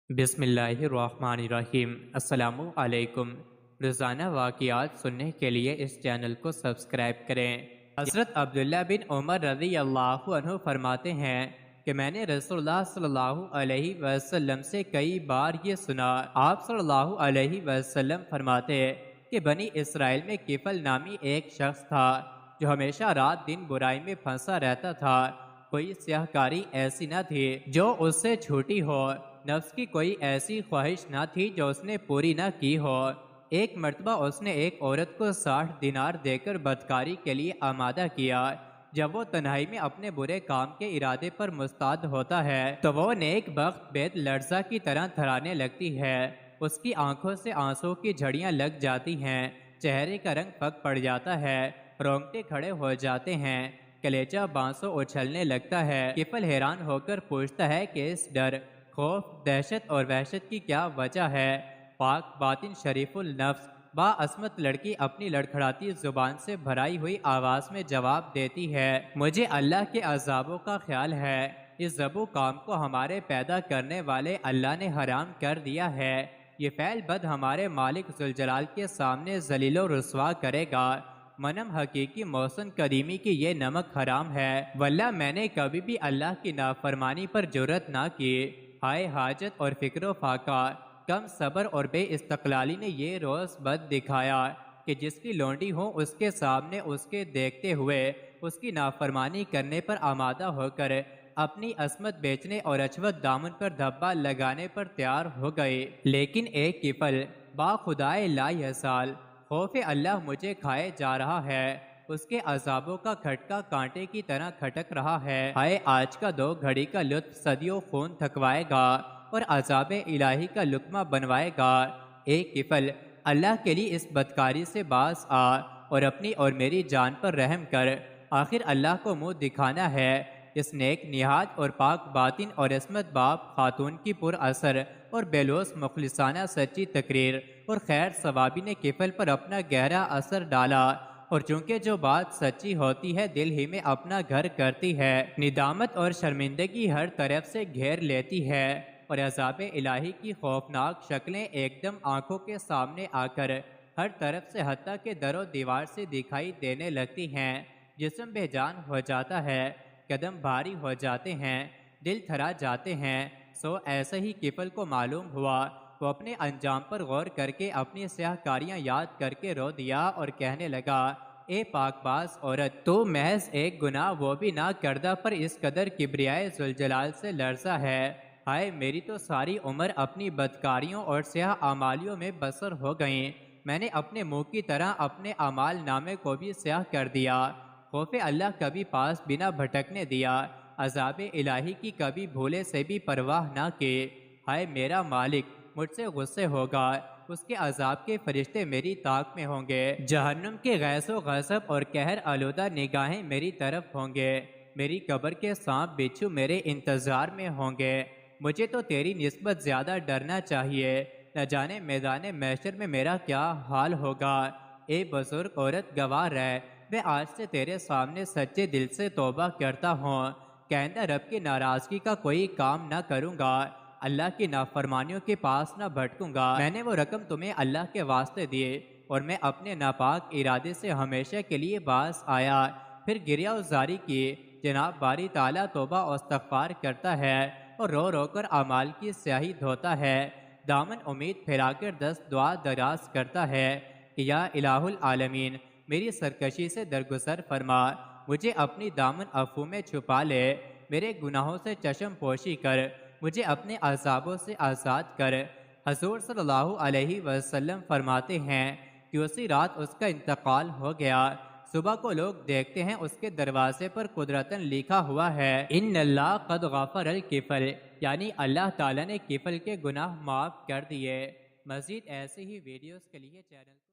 بسم اللہ الرحمن الرحیم۔ السلام علیکم۔ روزانہ واقعات سننے کے لیے اس چینل کو سبسکرائب کریں۔ حضرت عبداللہ بن عمر رضی اللہ عنہ فرماتے ہیں کہ میں نے رسول اللہ صلی اللہ علیہ وسلم سے کئی بار یہ سنا۔ آپ صلی اللہ علیہ وسلم فرماتے کہ بنی اسرائیل میں کفل نامی ایک شخص تھا جو ہمیشہ رات دن برائی میں پھنسا رہتا تھا۔ کوئی سیاہ کاری ایسی نہ تھی جو اس سے چھوٹی ہو، نفس کی کوئی ایسی خواہش نہ تھی جو اس نے پوری نہ کی ہو۔ ایک مرتبہ اس نے ایک عورت کو 60 دینار دے کر بدکاری کے لیے آمادہ کیا۔ جب وہ تنہائی میں اپنے برے کام کے ارادے پر مستعد ہوتا ہے تو وہ نیک بخت بید لرزہ کی طرح تھرانے لگتی ہے۔ اس کی آنکھوں سے آنسو کی جھڑیاں لگ جاتی ہیں، چہرے کا رنگ پھک پڑ جاتا ہے، رونگٹے کھڑے ہو جاتے ہیں، کلیجہ بانسوں اچھلنے لگتا ہے۔ کفل حیران ہو کر پوچھتا ہے کہ اس ڈر، خوف، دہشت اور وحشت کی کیا وجہ ہے؟ پاک باطن شریف النفس باعصمت لڑکی اپنی لڑکھڑاتی زبان سے بھرائی ہوئی آواز میں جواب دیتی ہے، مجھے اللہ کے عذابوں کا خیال ہے۔ اس ذبو کام کو ہمارے پیدا کرنے والے اللہ نے حرام کر دیا ہے۔ یہ فعل بد ہمارے مالک ذوالجلال کے سامنے ذلیل و رسوا کرے گا۔ منم حقیقی محسن کریمی کی یہ نمک حرام ہے، واللہ میں نے کبھی بھی اللہ کی نافرمانی پر جرأت نہ کی۔ ہائے حاجت اور فکر و فاقہ، کم صبر اور بے استقلالی نے یہ روز بد دکھایا کہ جس کی لونڈی ہو اس کے سامنے اس کے دیکھتے ہوئے اس کی نافرمانی کرنے پر آمادہ ہو کر اپنی عصمت بیچنے اور اچھوت دامن پر دھبا لگانے پر تیار ہو گئی۔ لیکن ایک کفل با خدائے لا یزال، خوف اللہ مجھے کھائے جا رہا ہے، اس کے عذابوں کا کھٹکا کانٹے کی طرح کھٹک رہا ہے۔ ہائے آج کا دو گھڑی کا لطف صدیوں خون تھکوائے گا اور عذاب الہی کا لقمہ بنوائے گا۔ ایک کفل، اللہ کے لیے اس بدکاری سے باز آ اور اپنی اور میری جان پر رحم کر، آخر اللہ کو منہ دکھانا ہے۔ اس نیک نہاد اور پاک باطن اور عصمت باپ خاتون کی پر اثر اور بیلوس مخلصانہ سچی تقریر اور خیر ثوابی نے کفل پر اپنا گہرا اثر ڈالا، اور چونکہ جو بات سچی ہوتی ہے دل ہی میں اپنا گھر کرتی ہے، ندامت اور شرمندگی ہر طرف سے گھیر لیتی ہے، اور عذاب الہی کی خوفناک شکلیں ایک دم آنکھوں کے سامنے آ کر ہر طرف سے حتیٰ کہ در و دیوار سے دکھائی دینے لگتی ہیں۔ جسم بے جان ہو جاتا ہے، قدم بھاری ہو جاتے ہیں، دل تھرا جاتے ہیں۔ سو ایسے ہی کفل کو معلوم ہوا، وہ اپنے انجام پر غور کر کے اپنی سیاہ کاریاں یاد کر کے رو دیا اور کہنے لگا، اے پاک باز عورت، تو محض ایک گناہ وہ بھی نہ کردہ پر اس قدر کبریائے ذوالجلال سے لرزا ہے۔ ہائے میری تو ساری عمر اپنی بدکاریوں اور سیاہ اعمالیوں میں بسر ہو گئیں، میں نے اپنے منہ کی طرح اپنے اعمال نامے کو بھی سیاہ کر دیا۔ خوف اللہ کبھی پاس بنا بھٹکنے دیا، عذاب الہی کی کبھی بھولے سے بھی پرواہ نہ کی۔ ہائے میرا مالک مجھ سے غصے ہوگا، اس کے عذاب کے فرشتے میری طاق میں ہوں گے، جہنم کے غیظ و غضب اور قہر آلودہ نگاہیں میری طرف ہوں گے، میری قبر کے سانپ بچھو میرے انتظار میں ہوں گے۔ مجھے تو تیری نسبت زیادہ ڈرنا چاہیے، نہ جانے میدان محشر میں میرا کیا حال ہوگا۔ اے بزرگ عورت گواہ رہ، میں آج سے تیرے سامنے سچے دل سے توبہ کرتا ہوں کہ آئندہ رب کی ناراضگی کا کوئی کام نہ کروں گا، اللہ کی نافرمانیوں کے پاس نہ بھٹکوں گا۔ میں نے وہ رقم تمہیں اللہ کے واسطے دیے اور میں اپنے ناپاک ارادے سے ہمیشہ کے لیے باز آیا۔ پھر گریہ وزاری کی، جناب باری تعالیٰ توبہ و استغفار کرتا ہے اور رو رو کر اعمال کی سیاہی دھوتا ہے، دامن امید پھیلا کر دست دعا دراز کرتا ہے کہ یا الہ العالمین میری سرکشی سے درگزر فرما، مجھے اپنی دامن عفو میں چھپا لے، میرے گناہوں سے چشم پوشی کر، مجھے اپنے عذابوں سے آزاد کر۔ حضور صلی اللہ علیہ وسلم فرماتے ہیں کہ اسی رات اس کا انتقال ہو گیا۔ صبح کو لوگ دیکھتے ہیں اس کے دروازے پر قدرتاً لکھا ہوا ہے، ان اللہ قد غفر الکفل، یعنی اللہ تعالیٰ نے کفل کے گناہ معاف کر دیے۔ مزید ایسے ہی ویڈیوز کے لیے چینل